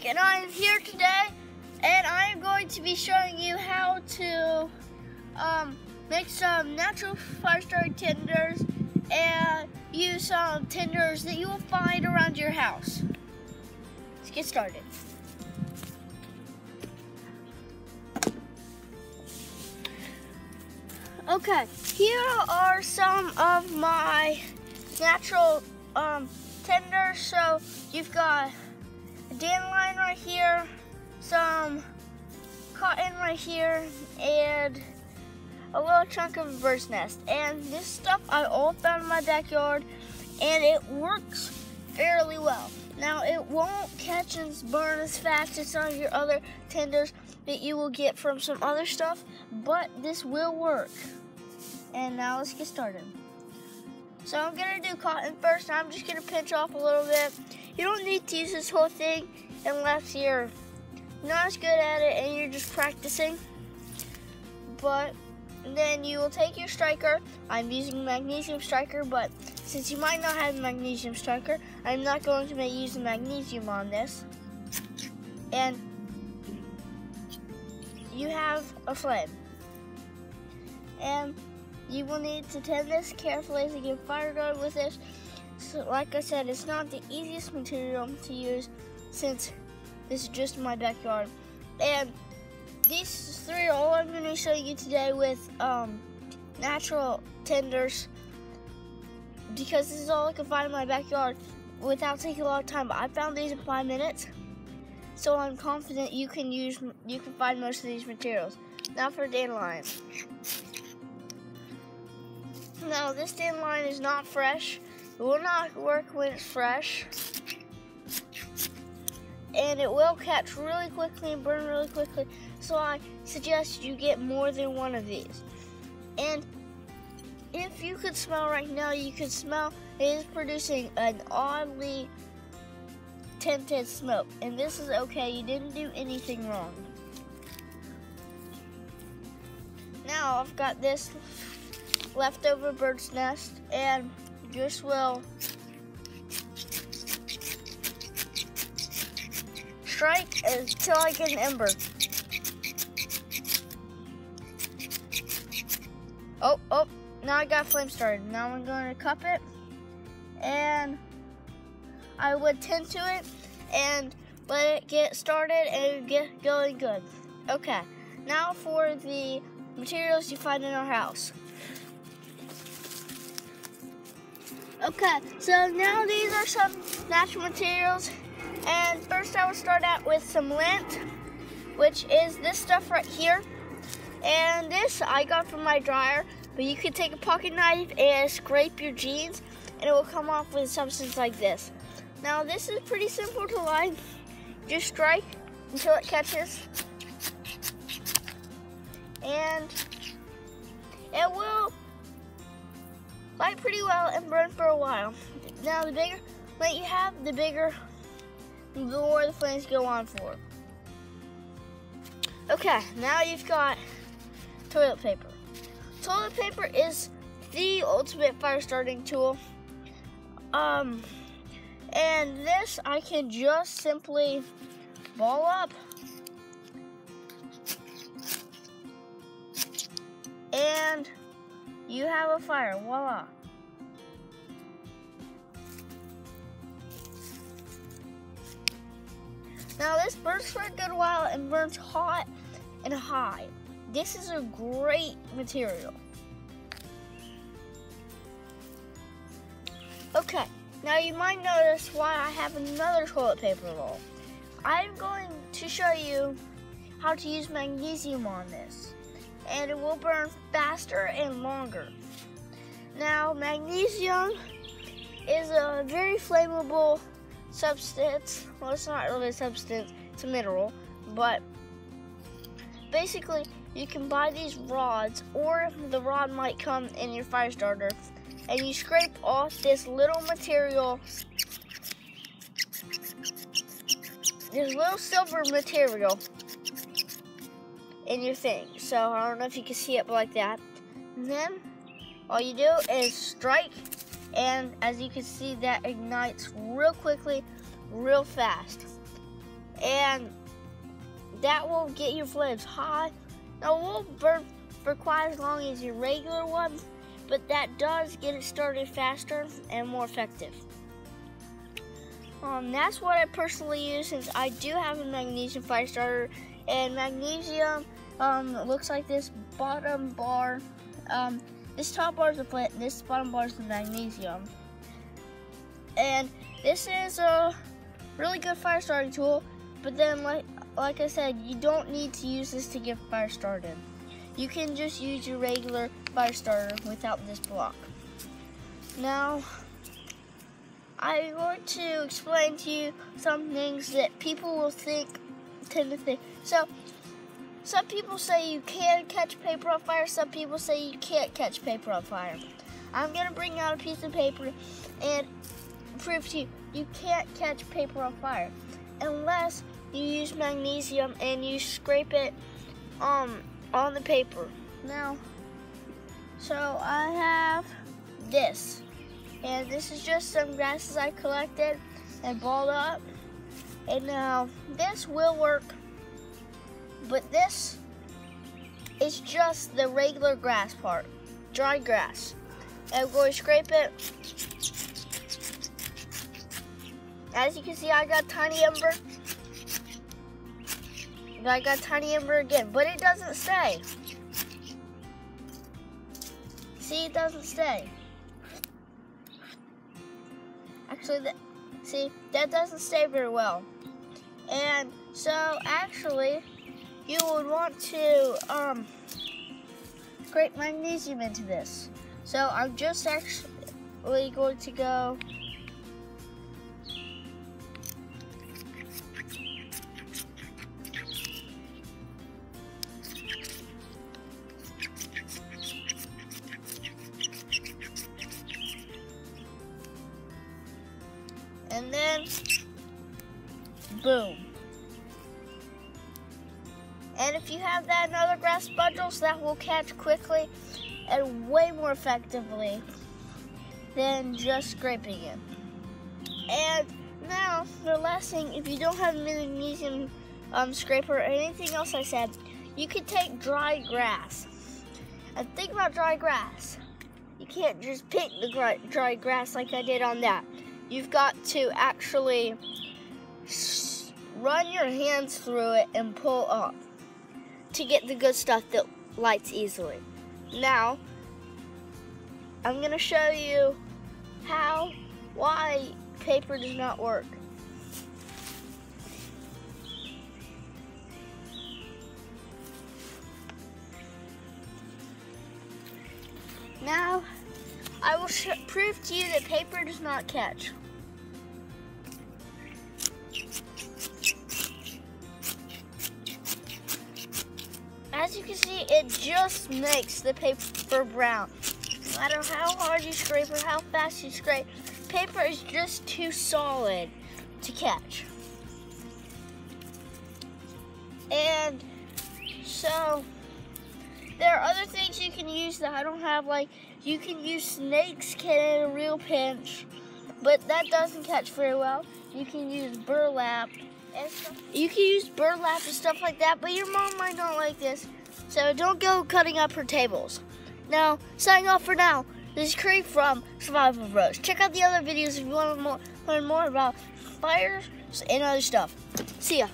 and I am here today, and I am going to be showing you how to make some natural fire-starting tinders and use some tinders that you will find around your house. Let's get started. Okay, here are some of my natural tinders. So you've got a dandelion right here, some cotton right here, and a little chunk of a bird's nest. And this stuff I all found in my backyard, and it works fairly well. Now it won't catch and burn as fast as some of your other tinders that you will get from some other stuff, but this will work. And now let's get started. So I'm gonna do cotton first. I'm just gonna pinch off a little bit. You don't need to use this whole thing unless you're not as good at it and you're just practicing. But then you will take your striker. I'm using magnesium striker, but since you might not have a magnesium striker, I'm not going to use the magnesium on this. And you have a flame. And you will need to tend this carefully to get fire going with this. So like I said, it's not the easiest material to use since this is just in my backyard. And these three are all I'm going to show you today with natural tinders, because this is all I can find in my backyard without taking a lot of time. But I found these in 5 minutes, so I'm confident you can find most of these materials. Now for dandelion. Now this dandelion is not fresh. It will not work when it's fresh. And it will catch really quickly and burn really quickly. So I suggest you get more than one of these. And if you could smell right now, you could smell it is producing an oddly tinted smoke. And this is okay, you didn't do anything wrong. Now I've got this leftover bird's nest, and just will strike until I get an ember. Oh, now I got flame started. Now I'm going to cup it, and I would tend to it and let it get started and get going good. Okay, now for the materials you find in our house. Okay, so now these are some natural materials, and first I will start out with some lint, which is this stuff right here. And this I got from my dryer, but you can take a pocket knife and scrape your jeans and it will come off with a substance like this. Now this is pretty simple to line. Just strike until it catches, and it will light pretty well and burn for a while. Now the bigger light you have, the more the flames go on for. Okay, now you've got toilet paper. Toilet paper is the ultimate fire starting tool. And this I can just simply ball up and you have a fire, voila. Now this burns for a good while and burns hot and high. This is a great material. Okay, now you might notice why I have another toilet paper roll. I'm going to show you how to use magnesium on this, and it will burn faster and longer. Now, magnesium is a very flammable substance. Well, it's not really a substance, it's a mineral, but basically you can buy these rods, or the rod might come in your fire starter, and you scrape off this little material, this little silver material in your thing. So I don't know if you can see it like that. And then all you do is strike, and as you can see, that ignites real quickly, real fast. and that will get your flames high. Now it won't burn for quite as long as your regular one, but that does get it started faster and more effective. That's what I personally use, since I do have a magnesium fire starter, and magnesium looks like this. Bottom bar, this top bar is the flint, and this bottom bar is the magnesium. And this is a really good fire starting tool, but then like I said, you don't need to use this to get fire started. You can just use your regular fire starter without this block. Now, I'm going to explain to you some things that people will tend to think. So, some people say you can catch paper on fire, some people say you can't catch paper on fire. I'm going to bring out a piece of paper and prove to you you can't catch paper on fire unless you use magnesium and you scrape it on the paper. Now, so I have this, and this is just some grasses I collected and balled up, and now this will work, but this is just the regular grass part, dry grass. And I'm going to scrape it. As you can see, I got tiny ember. I got tiny ember again, but it doesn't stay. See, it doesn't stay. Actually, that doesn't stay very well. And so, actually, you would want to scrape magnesium into this. So I'm just actually going to go and then boom. And if you have that in other grass bundles, that will catch quickly and way more effectively than just scraping it. And now, the last thing, if you don't have a magnesium scraper or anything else I said, you can take dry grass. And think about dry grass. You can't just pick the dry grass like I did on that. You've got to actually run your hands through it and pull up to get the good stuff that lights easily. Now, I'm going to show you why paper does not work. Now, I will prove to you that paper does not catch. As you can see, it just makes the paper brown. No matter how hard you scrape or how fast you scrape, paper is just too solid to catch. And so, there are other things you can use that I don't have, like you can use snake skin in a real pinch, but that doesn't catch very well. You can use burlap and stuff. You can use burlap and stuff like that, but your mom might not like this, so don't go cutting up her tables. Now, signing off for now. This is Craig from Survival Bros. Check out the other videos if you want to learn more about fires and other stuff. See ya.